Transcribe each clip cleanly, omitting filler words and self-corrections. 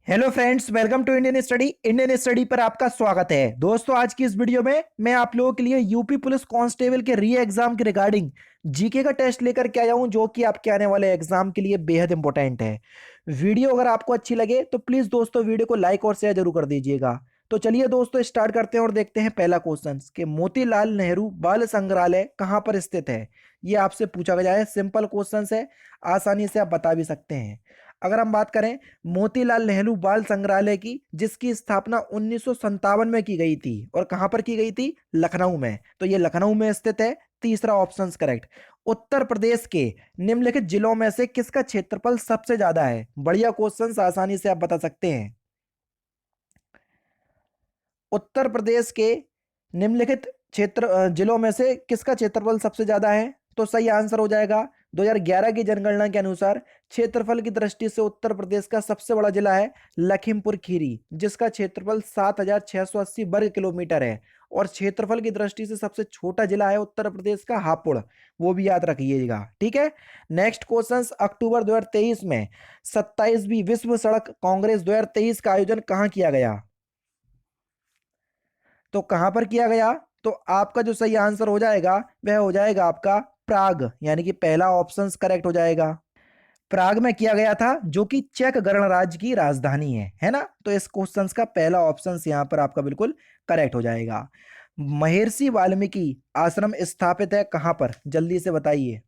Hello friends, welcome to Indian study पर आपका स्वागत है। दोस्तों, आज की इस वीडियो में मैं आप लोगों के लिए यूपी पुलिस कांस्टेबल के री एग्जाम के रिगार्डिंग जीके का टेस्ट लेकर के आया हूं, जो कि आपके आने वाले एग्जाम के लिए बेहद इंपॉर्टेंट है। वीडियो अगर आपको अच्छी लगे तो प्लीज दोस्तों वीडियो को लाइक और शेयर जरूर कर दीजिएगा। तो चलिए दोस्तों, स्टार्ट करते हैं और देखते हैं पहला क्वेश्चन कि मोतीलाल नेहरू बाल संग्रहालय कहाँ पर स्थित है। ये आपसे पूछा गया है, सिंपल क्वेश्चन है, आसानी से आप बता भी सकते हैं। अगर हम बात करें मोतीलाल नेहरू बाल संग्रहालय की, जिसकी स्थापना 1957 में की गई थी, और कहां पर की गई थी? लखनऊ में। तो ये लखनऊ में स्थित है। तीसरा ऑप्शन करेक्ट। उत्तर प्रदेश के निम्नलिखित जिलों में से किसका क्षेत्रफल सबसे ज्यादा है? बढ़िया क्वेश्चन, आसानी से आप बता सकते हैं। उत्तर प्रदेश के निम्नलिखित जिलों में से किसका क्षेत्रफल सबसे ज्यादा है? तो सही आंसर हो जाएगा 2011 की जनगणना के अनुसार क्षेत्रफल की दृष्टि से उत्तर प्रदेश का सबसे बड़ा जिला है लखीमपुर खीरी, जिसका क्षेत्रफल 7,680 वर्ग किलोमीटर है। और क्षेत्रफल की दृष्टि से सबसे छोटा जिला है उत्तर प्रदेश का हापुड़, वो भी याद रखिएगा। ठीक है। नेक्स्ट क्वेश्चन, अक्टूबर 2023 में 27वीं विश्व सड़क कांग्रेस 2023 का आयोजन कहाँ किया गया? तो कहां पर किया गया? तो आपका जो सही आंसर हो जाएगा वह हो जाएगा आपका प्राग, यानी कि पहला ऑप्शन करेक्ट हो जाएगा। प्राग में किया गया था, जो कि चेक गणराज्य की राजधानी है ना। तो इस क्वेश्चन का पहला ऑप्शन यहां पर आपका बिल्कुल करेक्ट हो जाएगा। महर्षि वाल्मीकि आश्रम स्थापित है कहां पर? जल्दी से बताइए।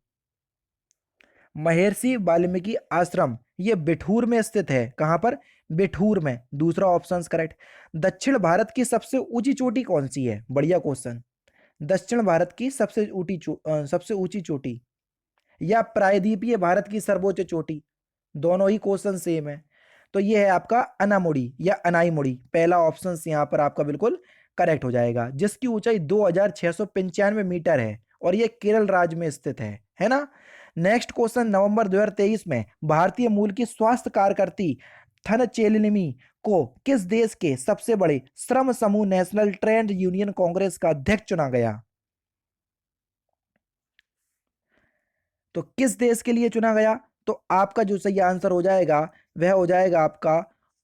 महर्षि वाल्मीकि आश्रम ये बिठूर में स्थित है। कहां पर? बिठूर में। दूसरा ऑप्शन करेक्ट। दक्षिण भारत की सबसे ऊंची चोटी कौन सी है? बढ़िया क्वेश्चन। दक्षिण भारत की सबसे ऊंची चोटी, या प्रायद्वीपीय भारत की सर्वोच्च चोटी, दोनों ही क्वेश्चन सेम है। तो ये है आपका अनामुड़ी या अनाईमुड़ी। पहला ऑप्शन यहां पर आपका बिल्कुल करेक्ट हो जाएगा, जिसकी ऊंचाई 2695 मीटर है, और ये केरल राज्य में स्थित है ना। नेक्स्ट क्वेश्चन, नवंबर 2023 में भारतीय मूल की स्वास्थ्य कार्यकर्ती थन चेलिनिमी को किस देश के सबसे बड़े श्रम समूह नेशनल ट्रेड यूनियन कांग्रेस का अध्यक्ष चुना गया? तो किस देश के लिए चुना गया? तो आपका जो सही आंसर हो जाएगा वह हो जाएगा आपका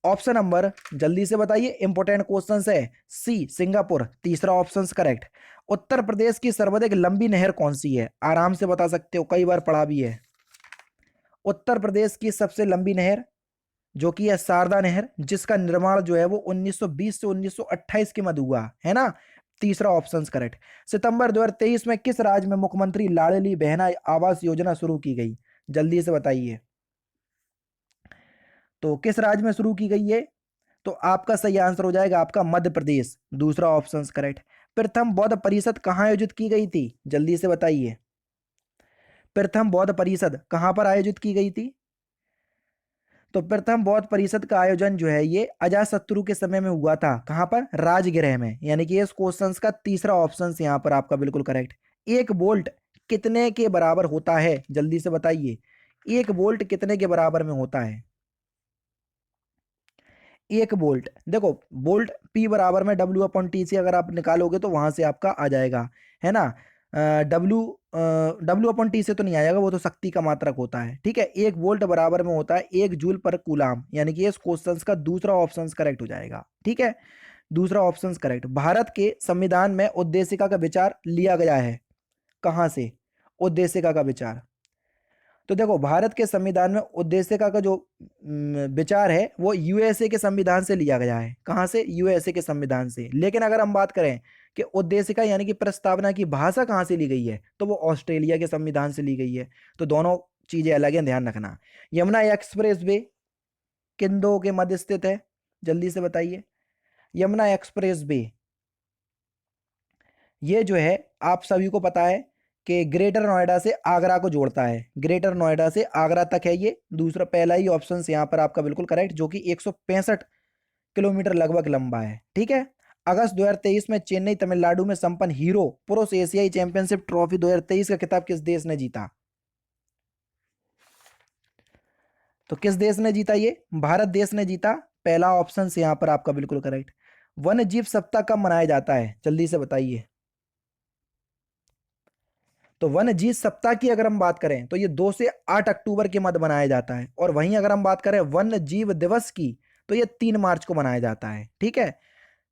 ऑप्शन नंबर, जल्दी से बताइए, इंपॉर्टेंट क्वेश्चन है, सी सिंगापुर। तीसरा ऑप्शन करेक्ट। उत्तर प्रदेश की सर्वाधिक लंबी नहर कौन सी है? आराम से बता सकते हो, कई बार पढ़ा भी है। उत्तर प्रदेश की सबसे लंबी नहर जो कि है शारदा नहर, जिसका निर्माण जो है वो 1920 से 1928 के मध्य हुआ है ना। तीसरा ऑप्शन करेक्ट। सितंबर 2023 में किस राज्य में मुख्यमंत्री लाडली बहना आवास योजना शुरू की गई? जल्दी से बताइए। तो किस राज्य में शुरू की गई है? तो आपका सही आंसर हो जाएगा आपका मध्य प्रदेश। दूसरा ऑप्शन करेक्ट। प्रथम बौद्ध परिषद कहाँ आयोजित की गई थी? जल्दी से बताइए। प्रथम बौद्ध परिषद कहाँ पर आयोजित की गई थी? तो प्रथम बौद्ध परिषद का आयोजन जो है ये अजातशत्रु के समय में हुआ था। कहां पर? राजगृह में। यानी कि इस क्वेश्चन का तीसरा ऑप्शन यहां पर आपका बिल्कुल करेक्ट। एक वोल्ट कितने के बराबर होता है? जल्दी से बताइए। एक वोल्ट कितने के बराबर में होता है? एक वोल्ट, देखो वोल्ट पी बराबर में डब्ल्यू अपॉन टी से अगर आप निकालोगे तो वहां से आपका आ जाएगा, है ना। डब्ल्यू डब्ल्यू अपॉन टी से तो नहीं आएगा, वो तो शक्ति का मात्रक होता है। ठीक है। एक वोल्ट बराबर में होता है 1 जूल पर कूलाम, यानी कि इस क्वेश्चन का दूसरा ऑप्शन करेक्ट हो जाएगा। ठीक है। दूसरा ऑप्शन करेक्ट। भारत के संविधान में उद्देशिका का विचार लिया गया है कहां से? उद्देशिका का विचार, तो देखो भारत के संविधान में उद्देशिका का जो विचार है वो यूएसए के संविधान से लिया गया है। कहां से? यूएसए के संविधान से। लेकिन अगर हम बात करें कि उद्देशिका यानी कि प्रस्तावना की भाषा कहां से ली गई है, तो वो ऑस्ट्रेलिया के संविधान से ली गई है। तो दोनों चीजें अलग हैं, ध्यान रखना। यमुना एक्सप्रेस वे किन दो के मध्य स्थित है? जल्दी से बताइए। यमुना एक्सप्रेस वे ये जो है आप सभी को पता है कि ग्रेटर नोएडा से आगरा को जोड़ता है। ग्रेटर नोएडा से आगरा तक है ये। दूसरा पहला ही ऑप्शन यहाँ पर आपका बिल्कुल करेक्ट, जो कि 165 किलोमीटर लगभग लंबा है। ठीक है। अगस्त 2023 में चेन्नई तमिलनाडु में संपन्न हीरो पुरुष एशियाई चैंपियनशिप ट्रॉफी 2023 का खिताब किस देश ने जीता? तो किस देश ने जीता? ये भारत देश ने जीता। पहला ऑप्शन यहाँ पर आपका बिल्कुल करेक्ट। वन्य जीव सप्ताह कब मनाया जाता है? जल्दी से बताइए। तो वन्य जीव सप्ताह की अगर हम बात करें तो ये 2 से 8 अक्टूबर के मध्य मनाया जाता है। और वहीं अगर हम बात करें वन्य जीव दिवस की, तो ये 3 मार्च को मनाया जाता है, ठीक है,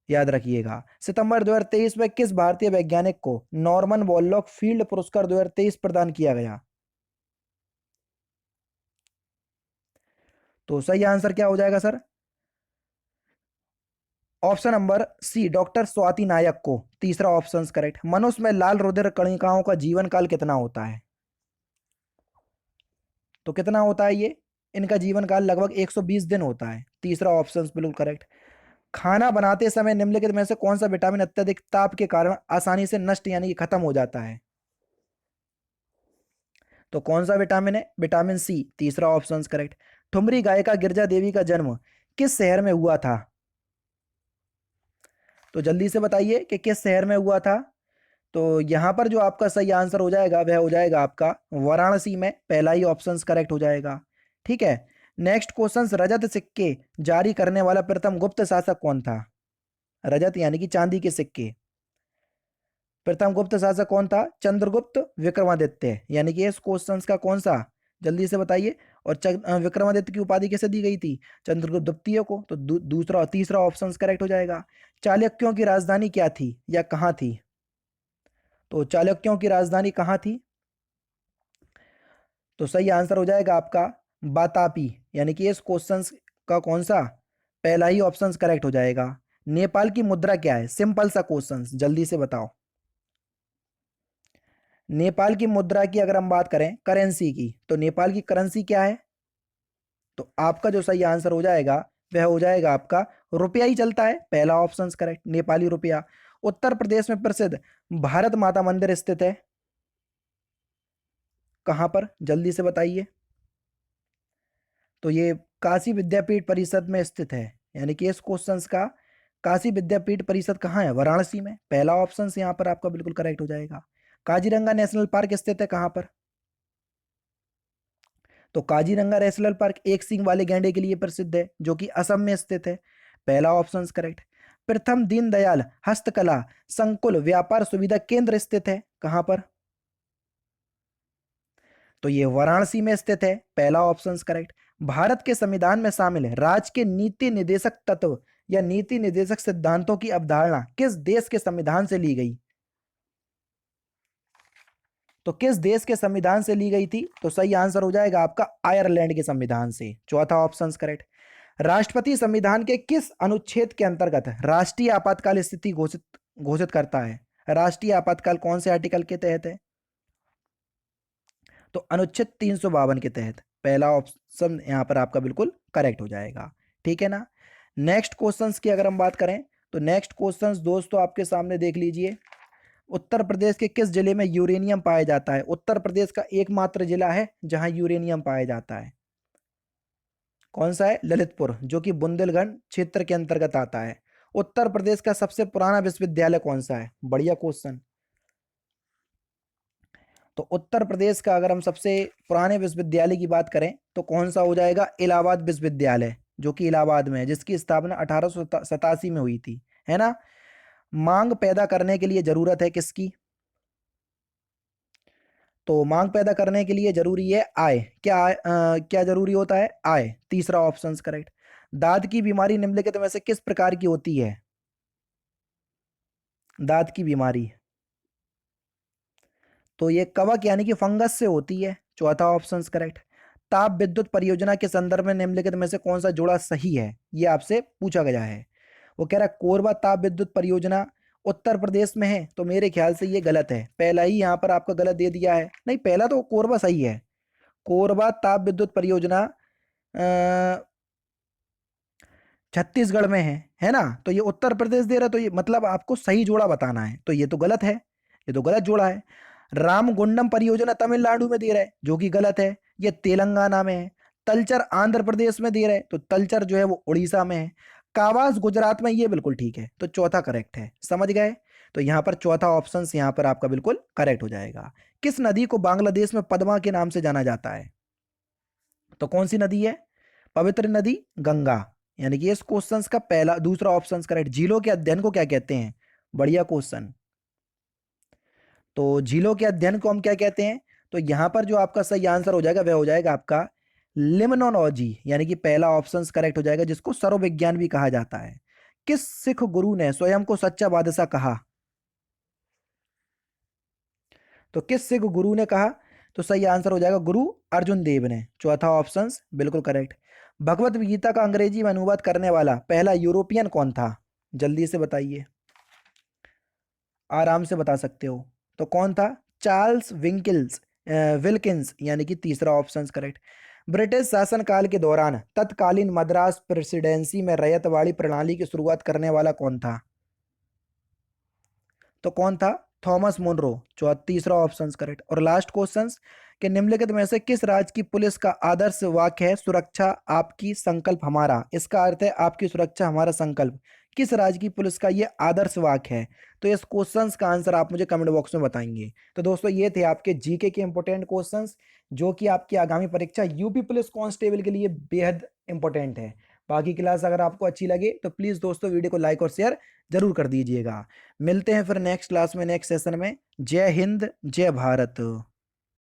याद रखिएगा। सितंबर 2023 में किस भारतीय वैज्ञानिक को नॉर्मन बोरलॉग फील्ड पुरस्कार 2023 प्रदान किया गया? तो सही आंसर क्या हो जाएगा sir? Option number C, doctor Swati Nayak को। तीसरा ऑप्शन करेक्ट। मनुष्य में लाल रुधिर कणिकाओं का जीवन काल कितना होता है? तो कितना होता है ये? इनका जीवन काल लगभग 120 दिन होता है। तीसरा ऑप्शन बिल्कुल करेक्ट। खाना बनाते समय निम्नलिखित में से कौन सा विटामिन अत्यधिक ताप के कारण आसानी से नष्ट यानी कि खत्म हो जाता है? तो कौन सा विटामिन है? Vitamin C. तीसरा ऑप्शन करेक्ट। ठुमरी गायिका गिरजा देवी का जन्म किस शहर में हुआ था? तो जल्दी से बताइए कि किस शहर में हुआ था। तो यहां पर जो आपका सही आंसर हो जाएगा वह हो जाएगा आपका वाराणसी में। पहला ही ऑप्शन करेक्ट हो जाएगा, ठीक है। नेक्स्ट क्वेश्चन, रजत सिक्के जारी करने वाला प्रथम गुप्त शासक कौन था? रजत यानी कि चांदी के सिक्के, प्रथम गुप्त शासक कौन था? चंद्रगुप्त विक्रमादित्य, यानी कि इस क्वेश्चन का कौन सा, जल्दी से बताइए। और विक्रमादित्य की उपाधि कैसे दी गई थी? चंद्रगुप्त द्वितीय को। तो दूसरा और तीसरा ऑप्शन करेक्ट हो जाएगा। चाणक्यों की राजधानी क्या थी या कहाँ थी? तो चाणक्यों की राजधानी कहाँ थी? तो सही आंसर हो जाएगा आपका बातापी, यानी कि इस क्वेश्चन का कौन सा, पहला ही ऑप्शन करेक्ट हो जाएगा। नेपाल की मुद्रा क्या है? सिंपल सा क्वेश्चन, जल्दी से बताओ। नेपाल की मुद्रा की अगर हम बात करें, करेंसी की, तो नेपाल की करेंसी क्या है? तो आपका जो सही आंसर हो जाएगा वह हो जाएगा आपका रुपया ही चलता है। पहला ऑप्शन करेक्ट, नेपाली रुपया। उत्तर प्रदेश में प्रसिद्ध भारत माता मंदिर स्थित है कहां पर? जल्दी से बताइए। तो ये काशी विद्यापीठ परिषद में स्थित है, यानी कि इस क्वेश्चन का काशी विद्यापीठ परिषद कहाँ है? वाराणसी में। पहला ऑप्शन यहाँ पर आपका बिल्कुल करेक्ट हो जाएगा। काजीरंगा नेशनल पार्क स्थित है कहाँ पर? तो काजीरंगा नेशनल पार्क एक सींग वाले गैंडे के लिए प्रसिद्ध है, जो कि असम में स्थित है। पहला ऑप्शन करेक्ट। प्रथम दीनदयाल हस्तकला संकुल व्यापार सुविधा केंद्र स्थित है कहां पर? तो ये वाराणसी में स्थित है। पहला ऑप्शन करेक्ट। भारत के संविधान में शामिल है राज्य के नीति निर्देशक तत्व या नीति निर्देशक सिद्धांतों की अवधारणा किस देश के संविधान से ली गई? तो किस देश के संविधान से ली गई थी? तो सही आंसर हो जाएगा आपका आयरलैंड के संविधान से। चौथा ऑप्शन करेक्ट। राष्ट्रपति संविधान के किस अनुच्छेद के अंतर्गत राष्ट्रीय आपातकाल स्थिति घोषित घोषित करता है? राष्ट्रीय आपातकाल कौन से आर्टिकल के तहत है? तो अनुच्छेद 352 के तहत। पहला ऑप्शन यहां पर आपका बिल्कुल करेक्ट हो जाएगा, ठीक है ना। नेक्स्ट क्वेश्चंस की अगर हम बात करें, तो नेक्स्ट क्वेश्चंस दोस्तों आपके सामने देख लीजिए। उत्तर प्रदेश के किस जिले में यूरेनियम पाया जाता है? उत्तर प्रदेश का एकमात्र जिला है जहां यूरेनियम पाया जाता है। कौन सा है? ललितपुर, जो कि बुंदेलखंड क्षेत्र के अंतर्गत आता है। उत्तर प्रदेश का सबसे पुराना विश्वविद्यालय कौन सा है? बढ़िया क्वेश्चन। तो उत्तर प्रदेश का अगर हम सबसे पुराने विश्वविद्यालय की बात करें तो कौन सा हो जाएगा? इलाहाबाद विश्वविद्यालय, जो कि इलाहाबाद में है, जिसकी स्थापना 1887 में हुई थी, है ना। मांग पैदा करने के लिए जरूरत है किसकी? तो मांग पैदा करने के लिए जरूरी है आय। क्या क्या जरूरी होता है? आय। तीसरा ऑप्शन करेक्ट। दांत की बीमारी निम्नलिखित में से किस प्रकार की होती है? दांत की बीमारी, तो ये कवक यानी कि फंगस से होती है। चौथा ऑप्शन करेक्ट। ताप विद्युत परियोजना के संदर्भ में निम्नलिखित में से कौन सा जोड़ा सही है? ये आपसे पूछा गया है। वो कह रहा है कोरबा ताप विद्युत परियोजना उत्तर प्रदेश में है, तो मेरे ख्याल से ये गलत है। पहला ही यहाँ पर आपका गलत दे दिया है। नहीं, पहला तो कोरबा सही है। कोरबा ताप विद्युत परियोजना छत्तीसगढ़ में है ना। तो ये उत्तर प्रदेश दे रहा है, तो ये मतलब आपको सही जोड़ा बताना है, तो ये तो गलत है, ये तो गलत जोड़ा है। रामगुंडम परियोजना तमिलनाडु में दे रहा है, जो कि गलत है। ये तेलंगाना में है। तलचर आंध्र प्रदेश में दे रहे हैं, तो तलचर जो है वो उड़ीसा में है। कावास गुजरात में, ये बिल्कुल ठीक है, तो चौथा करेक्ट है। समझ गए? तो यहाँ पर चौथा ऑप्शन यहाँ पर आपका बिल्कुल करेक्ट हो जाएगा। किस नदी को बांग्लादेश में पद्मा के नाम से जाना जाता है? तो कौन सी नदी है? पवित्र नदी गंगा, यानी कि इस क्वेश्चन का पहला दूसरा ऑप्शन करेक्ट। झीलों के अध्ययन को क्या कहते हैं? बढ़िया क्वेश्चन। तो झीलों के अध्ययन को हम क्या कहते हैं? तो यहां पर जो आपका सही आंसर हो जाएगा वह हो जाएगा आपका लिम्नोलॉजी, यानी कि पहला ऑप्शन करेक्ट हो जाएगा, जिसको सर्वविज्ञान भी कहा जाता है। किस सिख गुरु ने स्वयं को सच्चा बादशाह कहा? तो किस सिख गुरु ने कहा? तो सही आंसर हो जाएगा गुरु अर्जुन देव ने। चौथा ऑप्शन बिल्कुल करेक्ट। भगवत गीता का अंग्रेजी में अनुवाद करने वाला पहला यूरोपियन कौन था? जल्दी से बताइए, आराम से बता सकते हो। तो कौन था? चार्ल्स विल्किंस, यानी कि तीसरा ऑप्शन करेक्ट। ब्रिटिश शासनकाल के दौरान तत्कालीन मद्रास प्रेसिडेंसी में रैयतवाड़ी प्रणाली की शुरुआत करने वाला कौन था? तो कौन था? Thomas Munro. तीसरा ऑप्शन करेक्ट। और लास्ट क्वेश्चन कि निम्नलिखित में से किस राज्य की पुलिस का आदर्श वाक्य है सुरक्षा आपकी संकल्प हमारा? इसका अर्थ है आपकी सुरक्षा हमारा संकल्प। किस राज्य की पुलिस का ये आदर्श वाक्य है? तो इस क्वेश्चन का आंसर आप मुझे कमेंट बॉक्स में बताएंगे। तो दोस्तों ये थे आपके जीके के इंपॉर्टेंट क्वेश्चंस, जो कि आपकी आगामी परीक्षा यूपी पुलिस कांस्टेबल के लिए बेहद इंपॉर्टेंट है। बाकी क्लास अगर आपको अच्छी लगे तो प्लीज़ दोस्तों वीडियो को लाइक और शेयर जरूर कर दीजिएगा। मिलते हैं फिर नेक्स्ट क्लास में, नेक्स्ट सेशन में। जय हिंद, जय भारत।